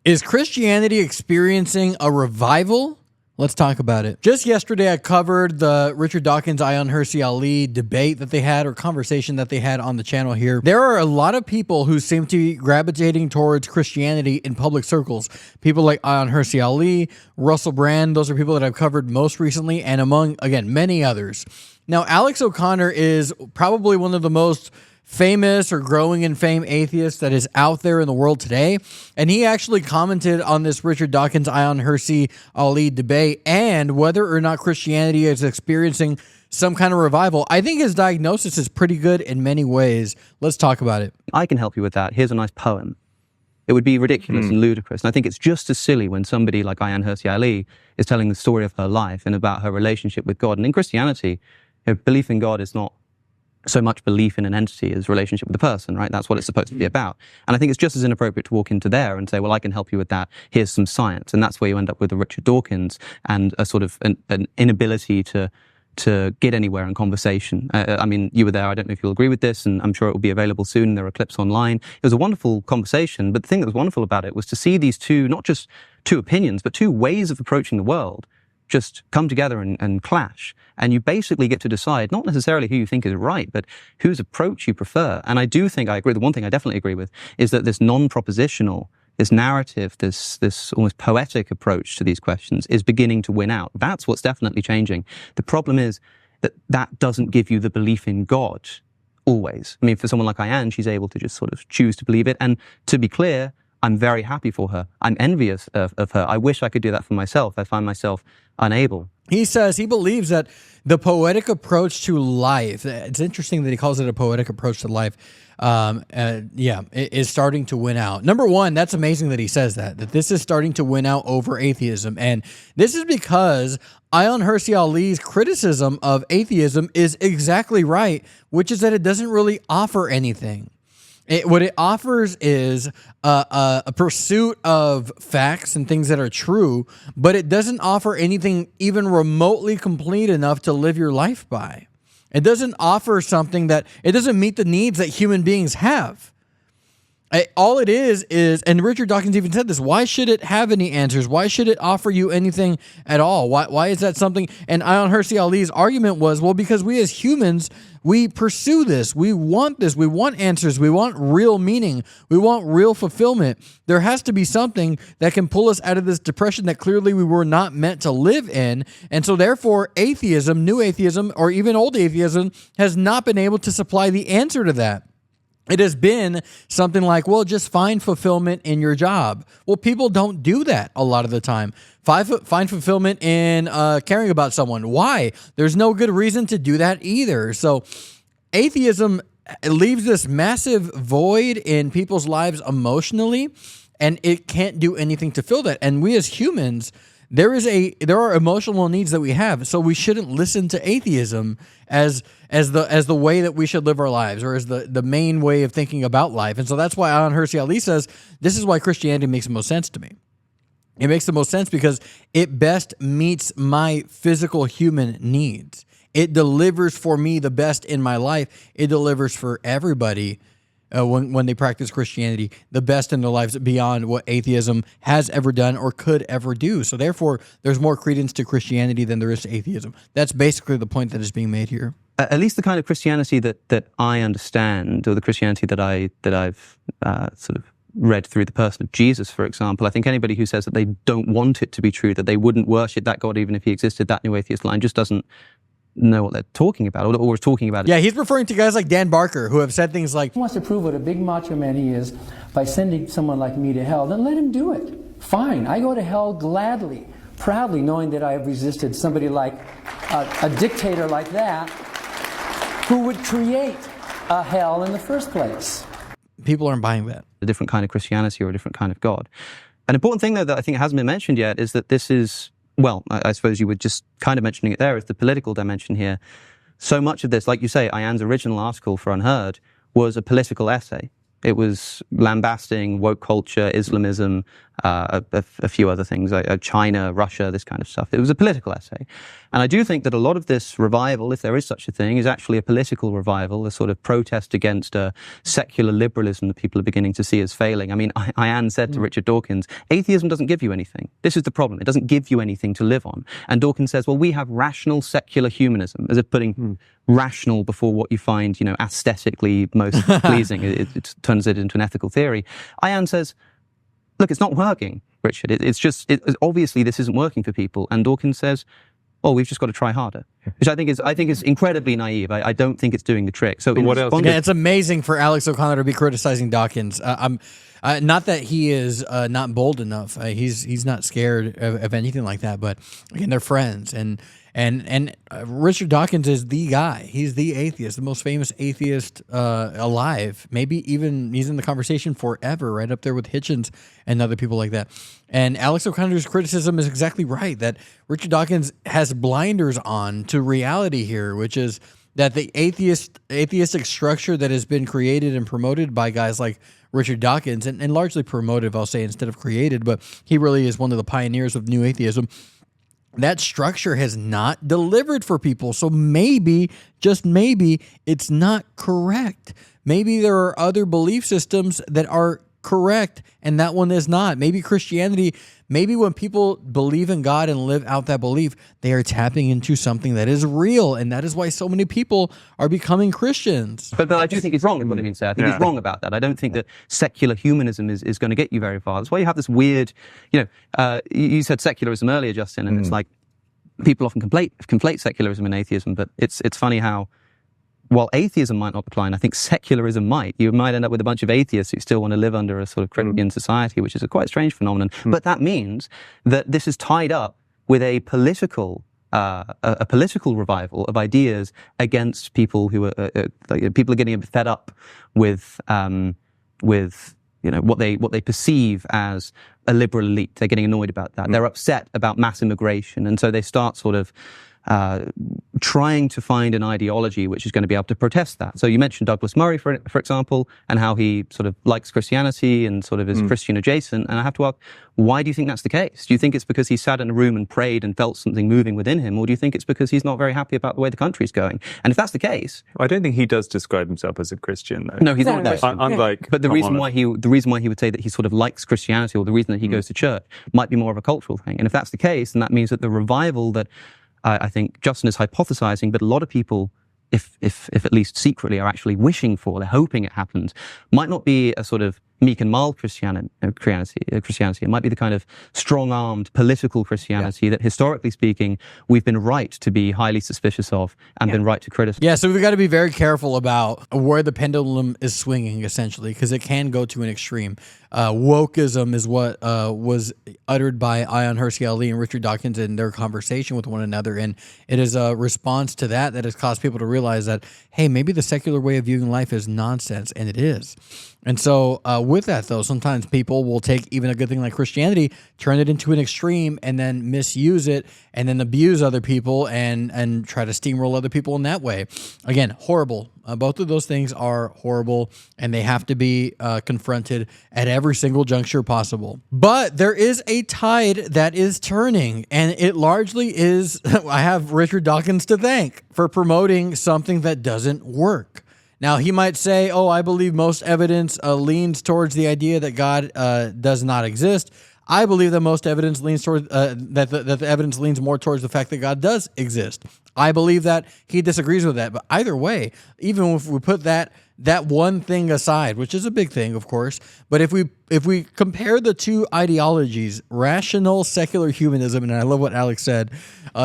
Is Christianity experiencing a revival? Let's talk about it. Just yesterday, I covered the Richard Dawkins, Ayan Hirsi Ali debate that they had, or conversation that they had on the channel here. There are a lot of people who seem to be gravitating towards Christianity in public circles. People like Ayan Hirsi Ali, Russell Brand, those are people that I've covered most recently, and among, again, many others. Now, Alex O'Connor is probably one of the most famous or growing in fame atheist that is out there in the world today. And he actually commented on this Richard Dawkins, Ayan Hirsi Ali debate and whether or not Christianity is experiencing some kind of revival. I think his diagnosis is pretty good in many ways. Let's talk about it. I can help you with that. Here's a nice poem. It would be ridiculous and ludicrous. And I think it's just as silly when somebody like Ayan Hirsi Ali is telling the story of her life and about her relationship with God. And in Christianity, belief in God is not so much belief in an entity as relationship with the person, right? That's what it's supposed to be about. And I think it's just as inappropriate to walk into there and say, well, I can help you with that. Here's some science. And that's where you end up with a Richard Dawkins and a sort of an inability to get anywhere in conversation. I mean, you were there. I don't know if you'll agree with this, and I'm sure it will be available soon. There are clips online. It was a wonderful conversation, but the thing that was wonderful about it was to see these two, not just two opinions, but two ways of approaching the world just come together and clash. And you basically get to decide not necessarily who you think is right, but whose approach you prefer. And I do think I agree. The one thing I definitely agree with is that this non-propositional, this narrative, this almost poetic approach to these questions is beginning to win out. That's what's definitely changing. The problem is that that doesn't give you the belief in God always. I mean, for someone like Ayan, she's able to just sort of choose to believe it. And to be clear, I'm very happy for her. I'm envious of her. I wish I could do that for myself. I find myself unable. He says he believes that the poetic approach to life, it's interesting that he calls it a poetic approach to life, is starting to win out. Number one, that's amazing that he says that this is starting to win out over atheism. And this is because Ayan Hirsi Ali's criticism of atheism is exactly right, which is that it doesn't really offer anything. What it offers is a pursuit of facts and things that are true, but it doesn't offer anything even remotely complete enough to live your life by. It doesn't offer something that, it doesn't meet the needs that human beings have. All it is, and Richard Dawkins even said this, why should it have any answers? Why should it offer you anything at all? Why is that something? And Ayan Hirsi Ali's argument was, well, because we as humans, we pursue this. We want this. We want answers. We want real meaning. We want real fulfillment. There has to be something that can pull us out of this depression that clearly we were not meant to live in. And so therefore, atheism, new atheism, or even old atheism has not been able to supply the answer to that. It has been something like, well, just find fulfillment in your job. Well, people don't do that a lot of the time. Find fulfillment in caring about someone. Why? There's no good reason to do that either. So atheism leaves this massive void in people's lives emotionally, and it can't do anything to fill that. And we as humans, there are emotional needs that we have, so we shouldn't listen to atheism as the way that we should live our lives, or as the main way of thinking about life. And so that's why Ayan Hirsi Ali says this is why Christianity makes the most sense to me. It makes the most sense because it best meets my physical human needs. It delivers for me the best in my life. It delivers for everybody. When they practice Christianity, the best in their lives beyond what atheism has ever done or could ever do. So therefore, there's more credence to Christianity than there is to atheism. That's basically the point that is being made here. At least the kind of Christianity that I understand, or the Christianity that I've sort of read through the person of Jesus, for example. I think anybody who says that they don't want it to be true, that they wouldn't worship that God even if he existed, that new atheist line just doesn't know what they're talking about, or we're talking about it. Yeah, he's referring to guys like Dan Barker who have said things like, he wants to prove what a big macho man he is by sending someone like me to hell. Then let him do it. Fine, I go to hell gladly, proudly, knowing that I have resisted somebody like a dictator like that who would create a hell in the first place. People aren't buying that. A different kind of Christianity or a different kind of God. An important thing, though, that I think hasn't been mentioned yet is that this is, well, I suppose you were just kind of mentioning it there, is the political dimension here. So much of this, like you say, Ayan's original article for Unheard was a political essay. It was lambasting woke culture, Islamism, a few other things, China, Russia, this kind of stuff. It was a political essay. And I do think that a lot of this revival, if there is such a thing, is actually a political revival, a sort of protest against secular liberalism that people are beginning to see as failing. I mean, Ayan said to Richard Dawkins, atheism doesn't give you anything. This is the problem. It doesn't give you anything to live on. And Dawkins says, well, we have rational secular humanism, as if putting rational before what you find, aesthetically most pleasing. It turns it into an ethical theory. Ayan says, look, it's not working, Richard. Obviously this isn't working for people. And Dawkins says, oh, we've just got to try harder, which I think is incredibly naive. I don't think it's doing the trick. So what else? It's amazing for Alex O'Connor to be criticizing Dawkins. Not that he is not bold enough. He's not scared of anything like that. But again, they're friends, and Richard Dawkins is the guy. He's the atheist, the most famous atheist alive. Maybe even he's in the conversation forever, right up there with Hitchens and other people like that. And Alex O'Connor's criticism is exactly right, that Richard Dawkins has blinders on to reality here, which is that the atheistic structure that has been created and promoted by guys like Richard Dawkins, and largely promoted, I'll say, instead of created, but he really is one of the pioneers of new atheism. That structure has not delivered for people. So maybe, just maybe, it's not correct. Maybe there are other belief systems that are correct and that one is not. Maybe Christianity, maybe when people believe in God and live out that belief, they are tapping into something that is real, and that is why so many people are becoming Christians. But I do think he's wrong in what he said. I think he's wrong about that. I don't think that secular humanism is going to get you very far. That's why you have this weird, you said secularism earlier, Justin, and it's like people often conflate secularism and atheism, but it's funny how, while atheism might not decline, I think secularism might. You might end up with a bunch of atheists who still want to live under a sort of Christian society, which is a quite strange phenomenon. But that means that this is tied up with a political revival of ideas against people who people are getting a bit fed up with what they perceive as a liberal elite. They're getting annoyed about that. They're upset about mass immigration, and so they start sort of trying to find an ideology which is going to be able to protest that. So you mentioned Douglas Murray, for example, and how he sort of likes Christianity and sort of is Christian adjacent. And I have to ask, why do you think that's the case? Do you think it's because he sat in a room and prayed and felt something moving within him? Or do you think it's because he's not very happy about the way the country's going? And if that's the case... I don't think he does describe himself as a Christian, though. No, he's not a Christian. Unlike... But the reason why he would say that he sort of likes Christianity, or the reason that he goes to church, might be more of a cultural thing. And if that's the case, then that means that the revival that I think Justin is hypothesizing, but a lot of people, if at least secretly, are actually wishing for, they're hoping it happens, might not be a sort of meek and mild Christianity. It might be the kind of strong-armed political Christianity that, historically speaking, we've been right to be highly suspicious of and been right to criticize. Yeah, so we've got to be very careful about where the pendulum is swinging, essentially, because it can go to an extreme. Wokeism is what was uttered by Ayan Hirsi Ali and Richard Dawkins in their conversation with one another, and it is a response to that has caused people to realize that, hey, maybe the secular way of viewing life is nonsense, and it is. And so with that, though, sometimes people will take even a good thing like Christianity, turn it into an extreme, and then misuse it, and then abuse other people and try to steamroll other people in that way. Again, horrible. Both of those things are horrible, and they have to be confronted at every single juncture possible. But there is a tide that is turning, and it largely is, I have Richard Dawkins to thank for promoting something that doesn't work. Now, he might say, oh, I believe most evidence leans towards the idea that God does not exist. I believe that most evidence leans toward that the evidence leans more towards the fact that God does exist. I believe that he disagrees with that. But either way, even if we put that one thing aside, which is a big thing, of course, but if we compare the two ideologies, rational secular humanism, and I love what Alex said,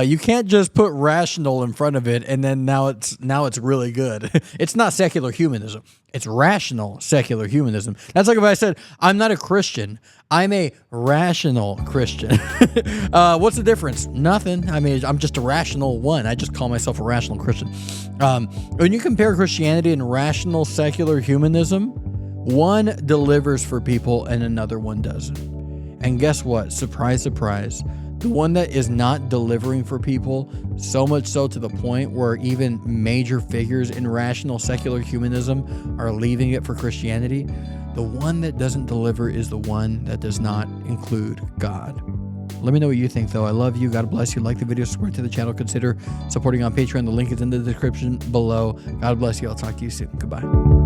you can't just put rational in front of it and then now it's really good. It's not secular humanism. It's rational secular humanism. That's like if I said, I'm not a Christian. I'm a rational Christian. What's the difference? Nothing. I mean, I'm just a rational one. I just call myself a rational Christian. When you compare Christianity and rational secular humanism, one delivers for people and another one doesn't. And guess what? Surprise, surprise. The one that is not delivering for people, so much so to the point where even major figures in rational secular humanism are leaving it for Christianity, The one that doesn't deliver is the one that does not include God. Let me know what you think, though. I love you. God bless you. Like the video, subscribe to the channel. Consider supporting on Patreon. The link is in the description below. God bless you. I'll talk to you soon. Goodbye.